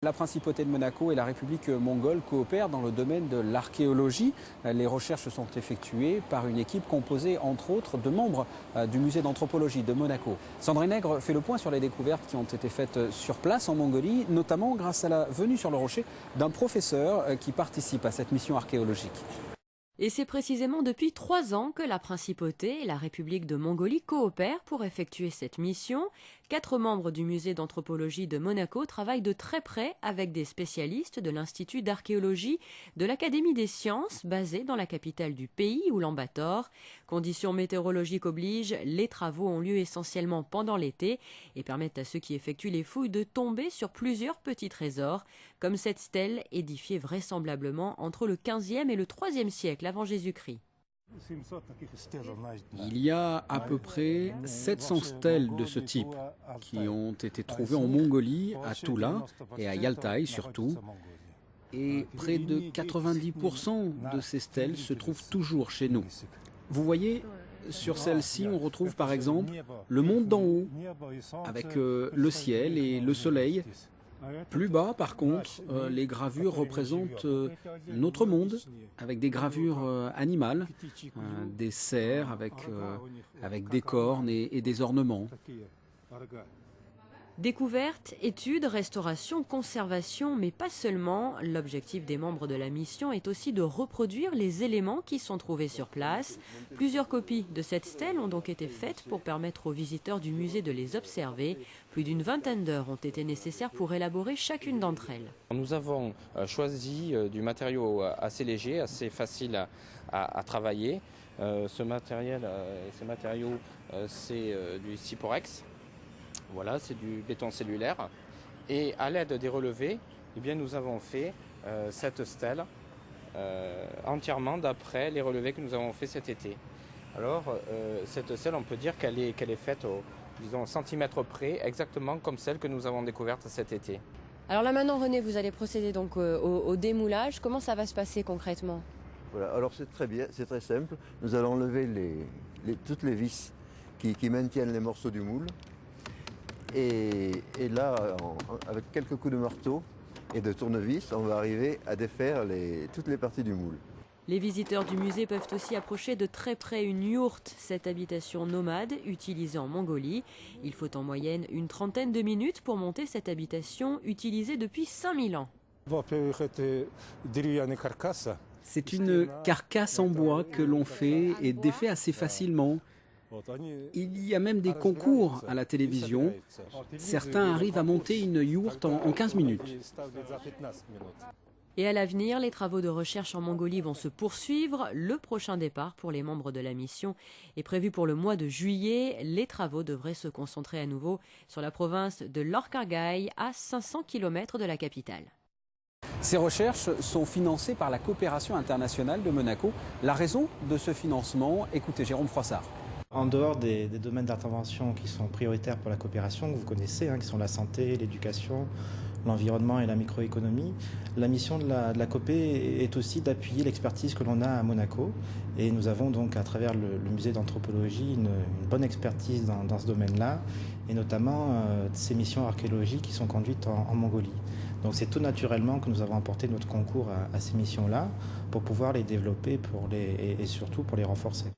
La principauté de Monaco et la République mongole coopèrent dans le domaine de l'archéologie. Les recherches sont effectuées par une équipe composée entre autres de membres du musée d'anthropologie de Monaco. Sandrine Nègre fait le point sur les découvertes qui ont été faites sur place en Mongolie, notamment grâce à la venue sur le rocher d'un professeur qui participe à cette mission archéologique. Et c'est précisément depuis 3 ans que la Principauté et la République de Mongolie coopèrent pour effectuer cette mission. 4 membres du musée d'anthropologie de Monaco travaillent de très près avec des spécialistes de l'Institut d'archéologie de l'Académie des sciences, basée dans la capitale du pays, Oulan-Bator. Conditions météorologiques obligent, les travaux ont lieu essentiellement pendant l'été et permettent à ceux qui effectuent les fouilles de tomber sur plusieurs petits trésors, comme cette stèle édifiée vraisemblablement entre le 15e et le 3e siècle avant Jésus-Christ. Il y a à peu près 700 stèles de ce type qui ont été trouvées en Mongolie, à Tula et à Yaltaï surtout. Et près de 90% de ces stèles se trouvent toujours chez nous. Vous voyez, sur celle-ci, on retrouve par exemple le monde d'en haut, avec le ciel et le soleil. Plus bas, par contre, les gravures représentent notre monde, avec des gravures animales, des cerfs avec des cornes et des ornements. Découverte, études, restauration, conservation, mais pas seulement. L'objectif des membres de la mission est aussi de reproduire les éléments qui sont trouvés sur place. Plusieurs copies de cette stèle ont donc été faites pour permettre aux visiteurs du musée de les observer. Plus d'une vingtaine d'heures ont été nécessaires pour élaborer chacune d'entre elles. Nous avons choisi du matériau assez léger, assez facile à travailler. Ce matériau, c'est du Cyporex. Voilà, c'est du béton cellulaire. Et à l'aide des relevés, eh bien, nous avons fait cette stèle entièrement d'après les relevés que nous avons fait cet été. Alors, cette stèle, on peut dire qu'elle est faite au centimètre près, exactement comme celle que nous avons découverte cet été. Alors là maintenant, René, vous allez procéder donc au démoulage. Comment ça va se passer concrètement? Voilà, alors c'est très bien, c'est très simple. Nous allons enlever toutes les vis qui maintiennent les morceaux du moule. Et là, avec quelques coups de marteau et de tournevis, on va arriver à défaire toutes les parties du moule. Les visiteurs du musée peuvent aussi approcher de très près une yourte, cette habitation nomade utilisée en Mongolie. Il faut en moyenne une trentaine de minutes pour monter cette habitation utilisée depuis 5000 ans. C'est une carcasse en bois que l'on fait et défait assez facilement. Il y a même des concours à la télévision. Certains arrivent à monter une yourte en 15 minutes. Et à l'avenir, les travaux de recherche en Mongolie vont se poursuivre. Le prochain départ pour les membres de la mission est prévu pour le mois de juillet. Les travaux devraient se concentrer à nouveau sur la province de Lorkhargai, à 500 km de la capitale. Ces recherches sont financées par la coopération internationale de Monaco. La raison de ce financement, écoutez Jérôme Froissart. En dehors des domaines d'intervention qui sont prioritaires pour la coopération, que vous connaissez, qui sont la santé, l'éducation, l'environnement et la microéconomie, la mission de la COPé est aussi d'appuyer l'expertise que l'on a à Monaco. Et nous avons donc à travers le musée d'anthropologie une bonne expertise dans ce domaine-là, et notamment ces missions archéologiques qui sont conduites en Mongolie. Donc c'est tout naturellement que nous avons apporté notre concours à ces missions-là pour pouvoir les développer et surtout pour les renforcer.